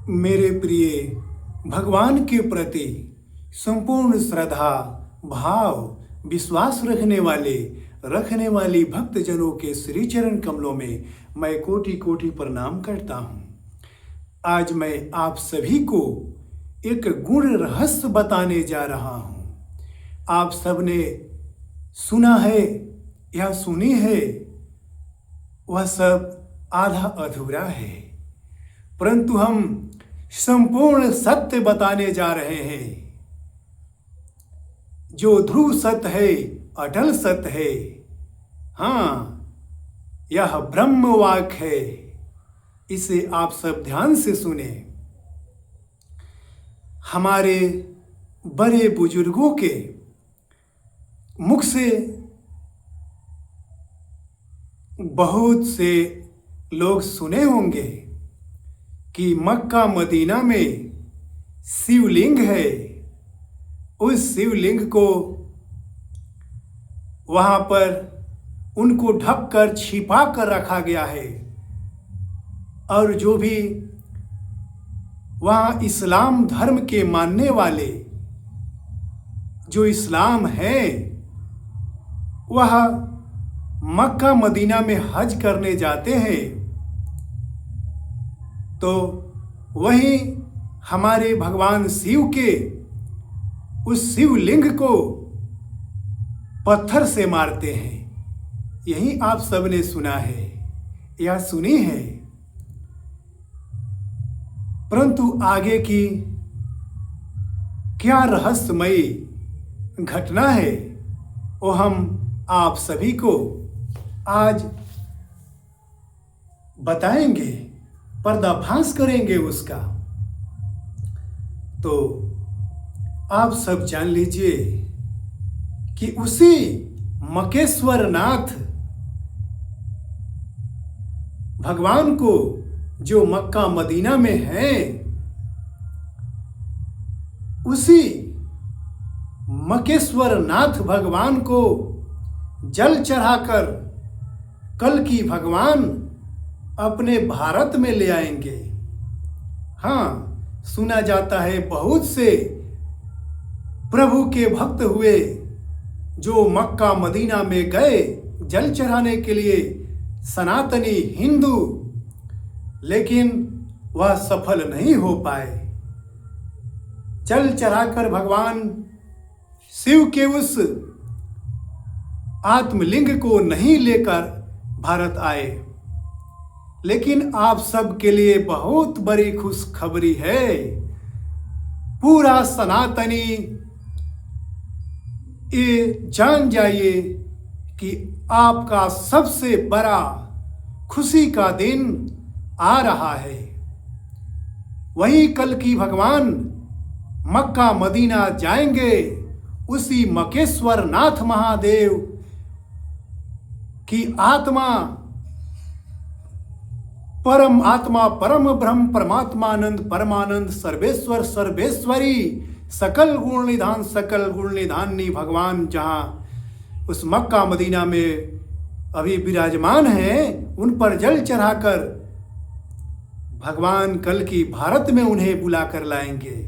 मेरे प्रिय, भगवान के प्रति संपूर्ण श्रद्धा, भाव, विश्वास रखने वाली भक्तजनों के श्री चरण कमलों में मैं कोटि कोटि प्रणाम करता हूँ। आज मैं आप सभी को एक गुण रहस्य बताने जा रहा हूँ। आप सबने सुना है या सुनी है, वह सब आधा अधूरा है, परंतु हम संपूर्ण सत्य बताने जा रहे हैं। जो ध्रुव सत्य है, अटल सत्य है। हाँ, यह ब्रह्म वाक्य है। इसे आप सब ध्यान से सुने। हमारे बड़े बुजुर्गों के मुख से बहुत से लोग सुने होंगे कि मक्का मदीना में शिवलिंग है। उस शिवलिंग को वहाँ पर उनको ढक कर छिपा कर रखा गया है, और जो भी वहाँ इस्लाम धर्म के मानने वाले जो इस्लाम है, वह मक्का मदीना में हज करने जाते हैं, तो वहीं हमारे भगवान शिव के उस शिवलिंग को पत्थर से मारते हैं। यही आप सबने सुना है या सुनी है, परंतु आगे की क्या रहस्यमयी घटना है, वो हम आप सभी को आज बताएंगे, पर्दाफाश करेंगे उसका। तो आप सब जान लीजिए कि उसी मकेश्वर नाथ भगवान को जो मक्का मदीना में है, उसी मकेश्वर नाथ भगवान को जल चढ़ाकर कल की भगवान अपने भारत में ले आएंगे। हाँ, सुना जाता है बहुत से प्रभु के भक्त हुए जो मक्का मदीना में गए जल चढ़ाने के लिए, सनातनी हिंदू, लेकिन वह सफल नहीं हो पाए। जल चढ़ाकर भगवान शिव के उस आत्मलिंग को नहीं लेकर भारत आए। लेकिन आप सब के लिए बहुत बड़ी खुशखबरी है। पूरा सनातनी ये जान जाइए कि आपका सबसे बड़ा खुशी का दिन आ रहा है। वही कल की भगवान मक्का मदीना जाएंगे, उसी मकेश्वर नाथ महादेव की आत्मा, परम ब्रह्म परमात्मानंद परमानंद सर्वेश्वर सर्वेश्वरी सकल गुण निधानी भगवान जहाँ उस मक्का मदीना में अभी विराजमान हैं, उन पर जल चढ़ाकर भगवान कल की भारत में उन्हें बुला कर लाएंगे।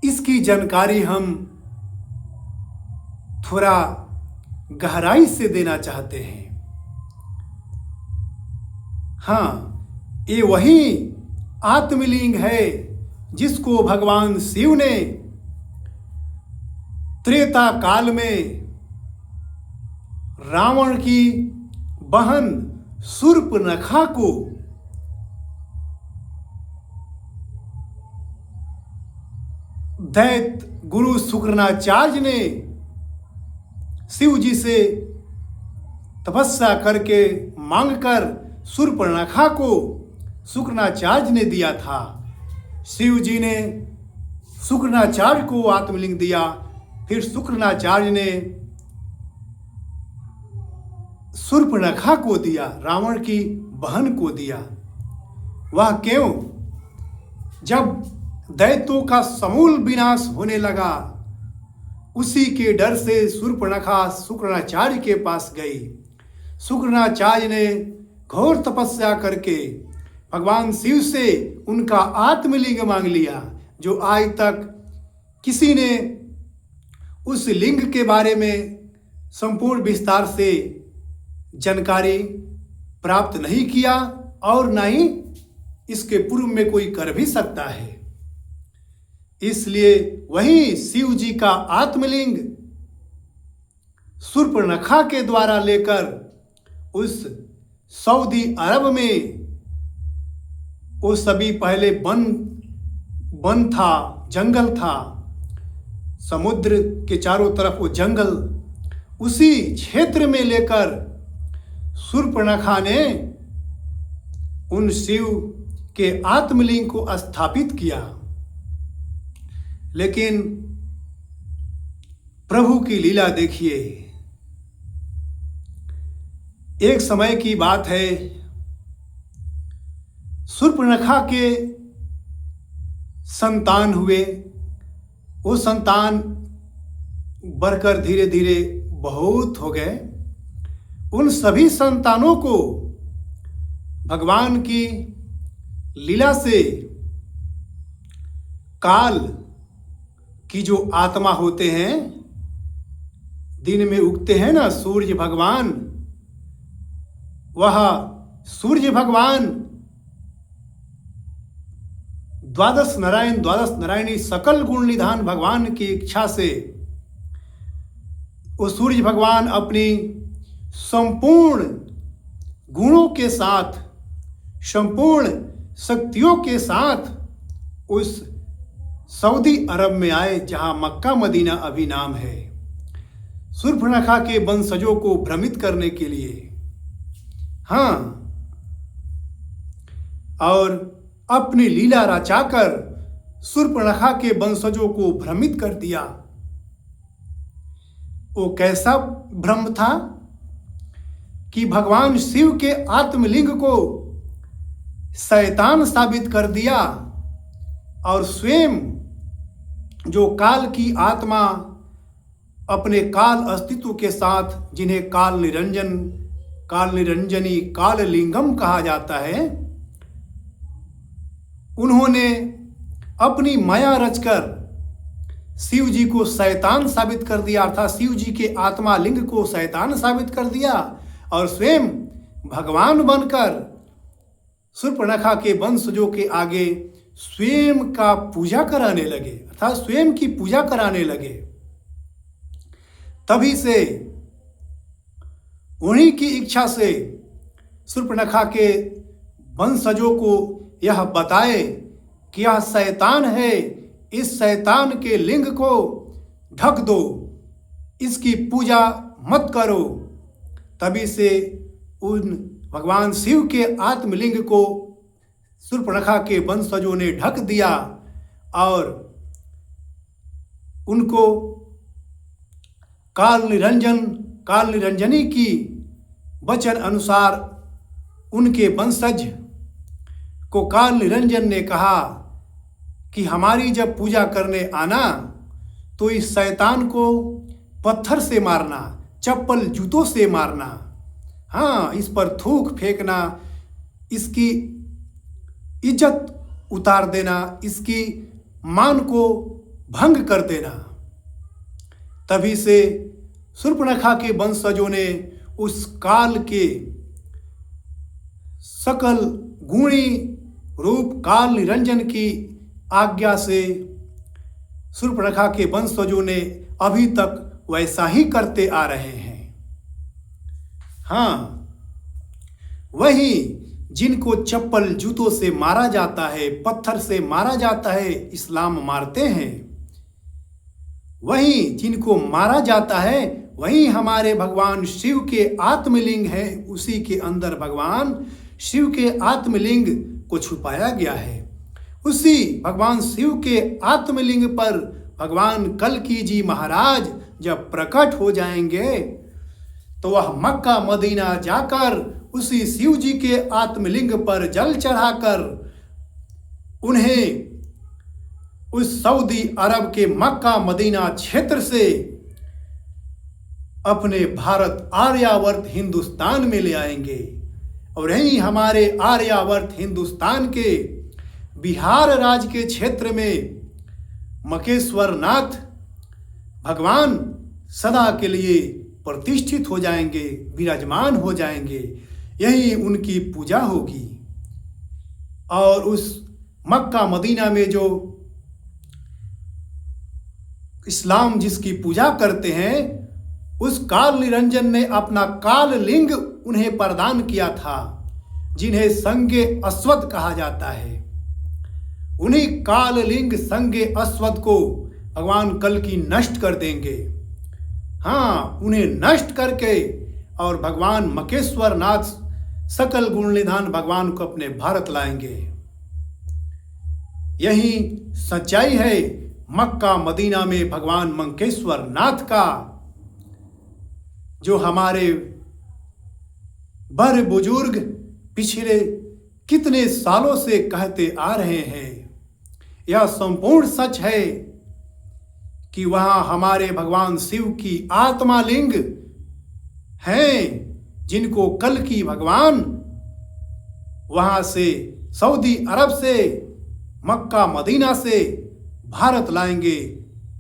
इसकी जानकारी हम थोड़ा गहराई से देना चाहते हैं। हाँ, ये वही आत्मलिंग है जिसको भगवान शिव ने त्रेता काल में रावण की बहन शूर्पणखा को दैत्य गुरु शुक्राचार्य ने शिव जी से तपस्या करके मांगकर शूर्पणखा को शुक्राचार्य ने दिया था। शिव जी ने शुक्राचार्य को आत्मलिंग दिया, फिर शुक्राचार्य ने शूर्पणखा को दिया, रावण की बहन को दिया। वह क्यों? जब दैत्यों का समूल विनाश होने लगा, उसी के डर से शूर्पणखा शुक्राचार्य के पास गई। शुक्राचार्य ने घोर तपस्या करके भगवान शिव से उनका आत्मलिंग मांग लिया, जो आज तक किसी ने उस लिंग के बारे में संपूर्ण विस्तार से जानकारी प्राप्त नहीं किया और ना ही इसके पूर्व में कोई कर भी सकता है। इसलिए वही शिव जी का आत्मलिंग शूर्पणखा के द्वारा लेकर उस सऊदी अरब में, वो सभी पहले वन था, जंगल था, समुद्र के चारों तरफ वो जंगल, उसी क्षेत्र में लेकर शूर्पणखा ने उन शिव के आत्मलिंग को स्थापित किया। लेकिन प्रभु की लीला देखिए। एक समय की बात है, शूर्पणखा के संतान हुए। वो संतान बढ़कर धीरे धीरे बहुत हो गए। उन सभी संतानों को भगवान की लीला से काल की जो आत्मा होते हैं, दिन में उगते हैं ना सूर्य भगवान, वह सूर्य भगवान द्वादश नारायणी सकल गुण निधान भगवान की इच्छा से वो सूर्य भगवान अपनी संपूर्ण गुणों के साथ, संपूर्ण शक्तियों के साथ उस सऊदी अरब में आए, जहां मक्का मदीना अभी नाम है, शूर्पणखा के वंशजों को भ्रमित करने के लिए। हाँ, और अपनी लीला रचाकर शूर्पणखा के वंशजों को भ्रमित कर दिया। वो कैसा भ्रम था कि भगवान शिव के आत्मलिंग को शैतान साबित कर दिया और स्वयं जो काल की आत्मा अपने काल अस्तित्व के साथ, जिन्हें काल निरंजनी काल लिंगम कहा जाता है, उन्होंने अपनी माया रचकर शिव जी को शैतान साबित कर दिया, अर्थात शिव जी के आत्मा लिंग को शैतान साबित कर दिया और स्वयं भगवान बनकर शूर्पणखा के वंशजों के आगे स्वयं का पूजा कराने लगे, अर्थात स्वयं की पूजा कराने लगे। तभी से उन्हीं की इच्छा से शूर्पणखा के वंशजों को यह बताए कि यह शैतान है, इस शैतान के लिंग को ढक दो, इसकी पूजा मत करो। तभी से उन भगवान शिव के आत्मलिंग को शूर्पणखा के वंशजों ने ढक दिया और उनको काल निरंजनी की वचन अनुसार उनके वंशज को काल निरंजन ने कहा कि हमारी जब पूजा करने आना तो इस शैतान को पत्थर से मारना, चप्पल जूतों से मारना, हाँ, इस पर थूक फेंकना, इसकी इज्जत उतार देना, इसकी मान को भंग कर देना। तभी से शूर्पणखा के वंशजों ने उस काल के सकल गुणी रूप काल निरंजन की आज्ञा से शूर्पणखा के वंशजों ने अभी तक वैसा ही करते आ रहे हैं। हाँ, वही जिनको चप्पल जूतों से मारा जाता है, पत्थर से मारा जाता है, इस्लाम मारते हैं, वही जिनको मारा जाता है, वही हमारे भगवान शिव के आत्मलिंग है। उसी के अंदर भगवान शिव के आत्मलिंग को छुपाया गया है। उसी भगवान शिव के आत्मलिंग पर भगवान कल्कि जी महाराज जब प्रकट हो जाएंगे तो वह मक्का मदीना जाकर उसी शिव जी के आत्मलिंग पर जल चढ़ाकर उन्हें उस सऊदी अरब के मक्का मदीना क्षेत्र से अपने भारत आर्यावर्त हिंदुस्तान में ले आएंगे और यहीं हमारे आर्यावर्त हिंदुस्तान के बिहार राज्य के क्षेत्र में मकेश्वर नाथ भगवान सदा के लिए प्रतिष्ठित हो जाएंगे, विराजमान हो जाएंगे। यही उनकी पूजा होगी। और उस मक्का मदीना में जो इस्लाम जिसकी पूजा करते हैं, उस काल निरंजन ने अपना काल लिंग उन्हें प्रदान किया था, जिन्हें संगे अस्वद कहा जाता है। उन्हीं काल लिंग संगे अस्वद को भगवान कल की नष्ट कर देंगे। हाँ, उन्हें नष्ट करके और भगवान मकेश्वर नाथ सकल गुण निधान भगवान को अपने भारत लाएंगे। यही सच्चाई है मक्का मदीना में भगवान मकेश्वर नाथ का, जो हमारे बड़े बुजुर्ग पिछले कितने सालों से कहते आ रहे हैं। यह संपूर्ण सच है कि वहाँ हमारे भगवान शिव की आत्मा लिंग हैं, जिनको कल की भगवान वहाँ से सऊदी अरब से मक्का मदीना से भारत लाएंगे।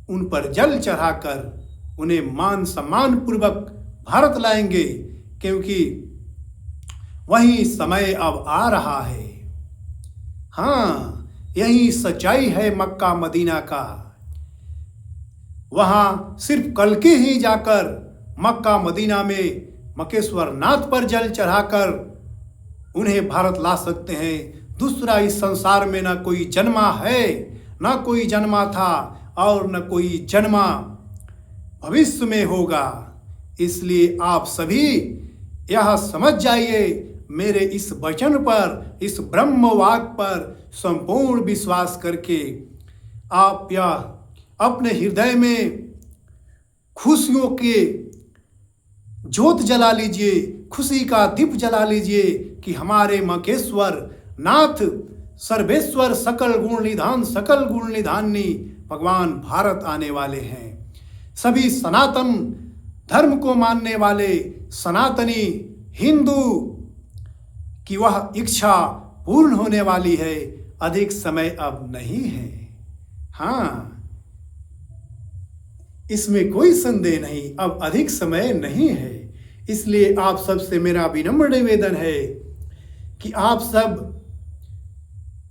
उन पर जल चढ़ाकर उन्हें मान सम्मान पूर्वक भारत लाएंगे, क्योंकि वही समय अब आ रहा है। हाँ, यही सच्चाई है मक्का मदीना का। वहाँ सिर्फ कल के ही जाकर मक्का मदीना में मकेश्वर नाथ पर जल चढ़ाकर उन्हें भारत ला सकते हैं। दूसरा इस संसार में न कोई जन्मा है, न कोई जन्मा था और न कोई जन्मा भविष्य में होगा। इसलिए आप सभी यह समझ जाइए, मेरे इस वचन पर, इस ब्रह्म वाक् पर संपूर्ण विश्वास करके आप यह अपने हृदय में खुशियों के ज्योत जला लीजिए, खुशी का दीप जला लीजिए कि हमारे मकेश्वर नाथ सर्वेश्वर सकल गुण निधान सकल गुण निधानी भगवान भारत आने वाले हैं। सभी सनातन धर्म को मानने वाले सनातनी हिंदू की वह इच्छा पूर्ण होने वाली है। अधिक समय अब नहीं है। हाँ, इसमें कोई संदेह नहीं, अब अधिक समय नहीं है। इसलिए आप सबसे मेरा विनम्र निवेदन है कि आप सब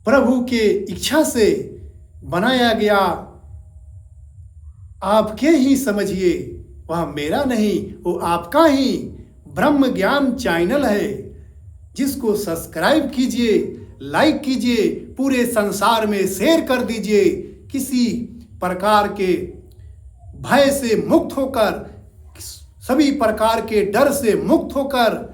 प्रभु के इच्छा से बनाया गया आपके ही समझिए, वह मेरा नहीं, वो आपका ही ब्रह्म ज्ञान चैनल है, जिसको सब्सक्राइब कीजिए, लाइक कीजिए, पूरे संसार में शेयर कर दीजिए। किसी प्रकार के भय से मुक्त होकर, सभी प्रकार के डर से मुक्त होकर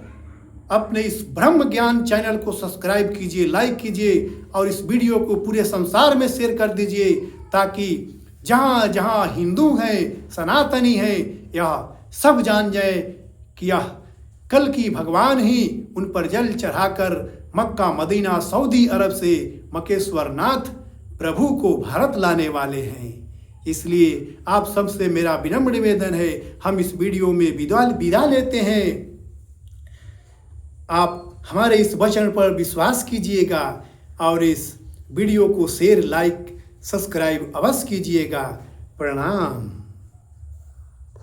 अपने इस ब्रह्म ज्ञान चैनल को सब्सक्राइब कीजिए, लाइक कीजिए और इस वीडियो को पूरे संसार में शेयर कर दीजिए, ताकि जहाँ जहाँ हिंदू हैं, सनातनी हैं, यह सब जान जाए कि यह कल की भगवान ही उन पर जल चढ़ाकर मक्का मदीना सऊदी अरब से मकेश्वर नाथ प्रभु को भारत लाने वाले हैं। इसलिए आप सबसे मेरा विनम्र निवेदन है, हम इस वीडियो में विदा लेते हैं। आप हमारे इस वचन पर विश्वास कीजिएगा और इस वीडियो को शेयर, लाइक, सब्सक्राइब अवश्य कीजिएगा। प्रणाम।